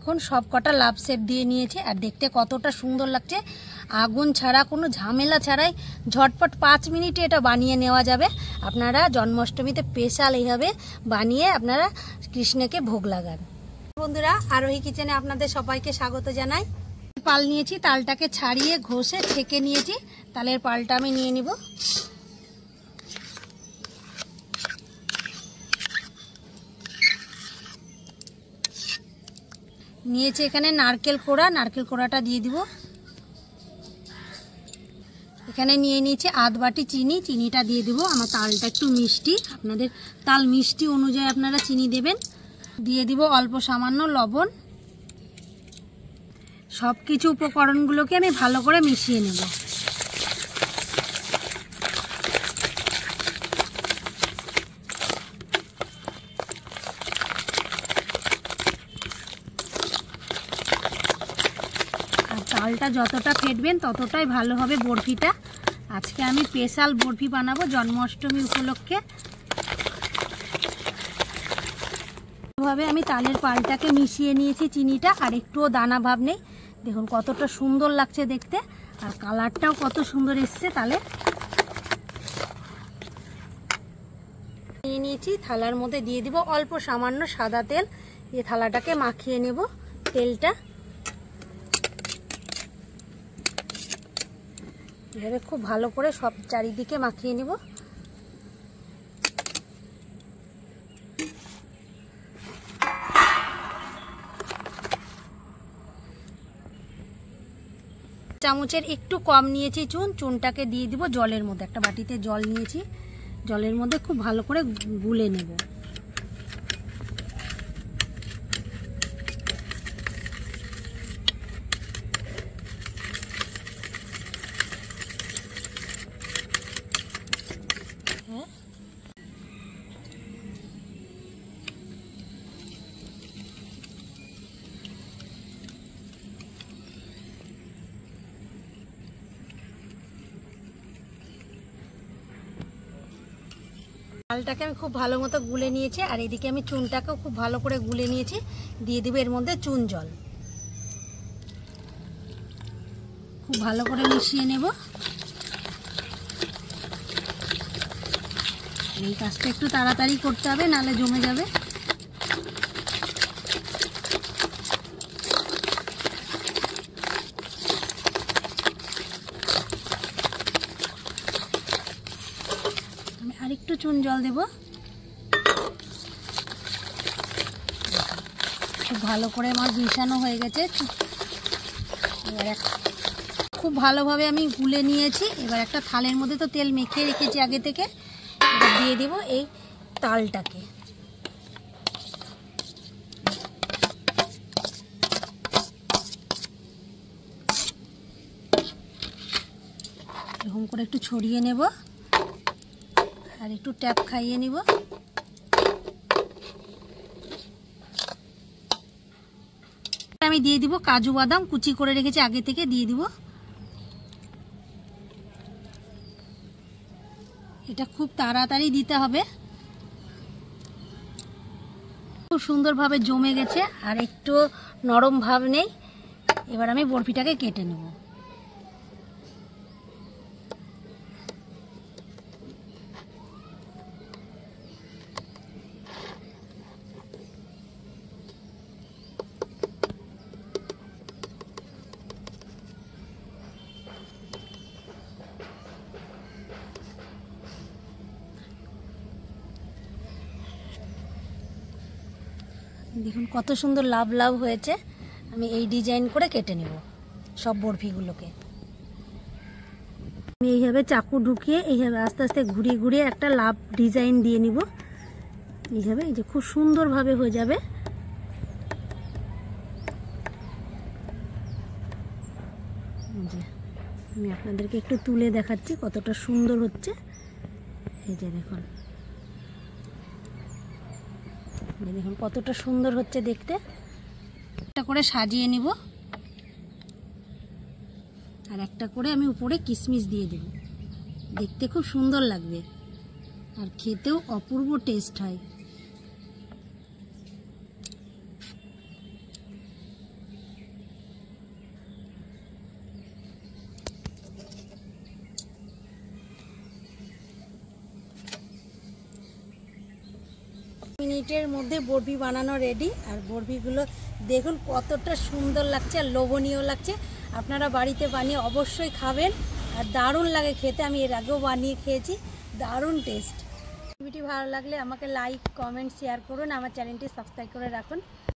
এখন সব কটা লাভ শেপ দিয়ে নিয়েছি আর দেখতে কতটা সুন্দর লাগছে। আগুন ছাড়া কোনো ঝামেলা ছাড়াই ঝটপট 5 মিনিটে এটা বানিয়ে নেওয়া যাবে। আপনারা জন্মাষ্টমীতে স্পেশাল এইভাবে বানিয়ে আপনারা কৃষ্ণকে ভোগ লাগান। বন্ধুরা, আরোহী কিচেনে আপনাদের সবাইকে স্বাগত জানাই। পাল নিয়েছি, তালটাকে ছাড়িয়ে ঘষে ছেঁকে নিয়েছি। তালের পালটা আমি নিয়ে নিব। নিয়েছি এখানে নারকেল কোড়া, নারকেল কোড়াটা দিয়ে দিব। এখানে নিয়ে নিয়েছি আধ বাটি চিনি, চিনিটা দিয়ে দিব। আমার তালটা একটু মিষ্টি, আপনাদের তাল মিষ্টি অনুযায়ী আপনারা চিনি দেবেন। দিয়ে দিব অল্প সামান্য লবণ। সব কিছু উপকরণগুলোকে আমি ভালো করে মিশিয়ে নেব। তালটা যতটা ফেটবেন ততটাই ভালো হবে বরফিটা। আজকে আমি স্পেশাল বরফি বানাবো জন্মাষ্টমী উপলক্ষে। এভাবে আমি তালের পালটাকে মিশিয়ে নিয়েছি চিনিটা, আর একটুও দানা ভাব নেই। দেখুন কতটা সুন্দর লাগছে দেখতে, আর কালারটাও কত সুন্দর এসছে তালে। নিয়ে নিয়েছি, থালার মধ্যে দিয়ে দিব অল্প সামান্য সাদা তেল। এই থালাটাকে মাখিয়ে নেব তেলটা। এভাবে খুব ভালো করে সব চারিদিকে মাখিয়ে নেব। চামচের একটু কম নিয়েছি চুন, চুনটাকে দিয়ে দিব জলের মধ্যে। একটা বাটিতে জল নিয়েছি, জলের মধ্যে খুব ভালো করে গুলে নেব। তালটাকে আমি খুব ভালো মতো গুলে নিয়েছি, আর এদিকে আমি চুনটাকেও খুব ভালো করে গুলে নিয়েছি। দিয়ে দিব এর মধ্যে চুন জল, খুব ভালো করে মিশিয়ে নেব। এই কাজটা একটু তাড়াতাড়ি করতে হবে, নাহলে জমে যাবে। আরেকটু চুন জল দেব। খুব ভালো করে আমার মিশানো হয়ে গেছে। এবার খুব ভালোভাবে আমি গুলে নিয়েছি। এবার একটা থালের মধ্যে তো তেল মেখে রেখেছি আগে থেকে, এবার দিয়ে দেব এই তালটাকে। এরকম করে একটু ছড়িয়ে নেব, আর একটু ট্যাপ খাইয়ে নিব। আমি দিয়ে দিব কাজু বাদাম কুচি করে রেখেছি আগে থেকে, দিয়ে দিব। এটা খুব তাড়াতাড়ি দিতে হবে। খুব সুন্দরভাবে জমে গেছে, আর একটু নরম ভাব নেই। এবার আমি বরফিটাকে কেটে নেব। দেখুন কত সুন্দর লাভ লাভ হয়েছে। আমি এই ডিজাইন করে কেটে নেব সব বরফিগুলোকে। আমি এইভাবে চাকু ঢুকিয়ে এইভাবে আস্তে আস্তে ঘুরিয়ে ঘুরিয়ে একটা লাভ ডিজাইন দিয়ে নিব। এইভাবে এই যে খুব সুন্দরভাবে হয়ে যাবে। আমি আপনাদেরকে একটু তুলে দেখাচ্ছি কতটা সুন্দর হচ্ছে। এই যে দেখুন, দেখুন কতটা সুন্দর হচ্ছে দেখতে। একটা করে সাজিয়ে নিব, আর একটা করে আমি উপরে কিশমিশ দিয়ে দেব। দেখতে খুব সুন্দর লাগবে, আর খেতেও অপূর্ব টেস্ট হয়। মিনিটের মধ্যে বরফি বানানো রেডি। আর বরফিগুলো দেখুন কতটা সুন্দর লাগছে আর লোভনীয় লাগছে। আপনারা বাড়িতে বানিয়ে অবশ্যই খাবেন আর দারুণ লাগে খেতে। আমি এর আগেও বানিয়ে খেয়েছি, দারুণ টেস্ট। ভিডিওটি ভালো লাগলে আমাকে লাইক, কমেন্ট, শেয়ার করুন। আমার চ্যানেলটি সাবস্ক্রাইব করে রাখুন।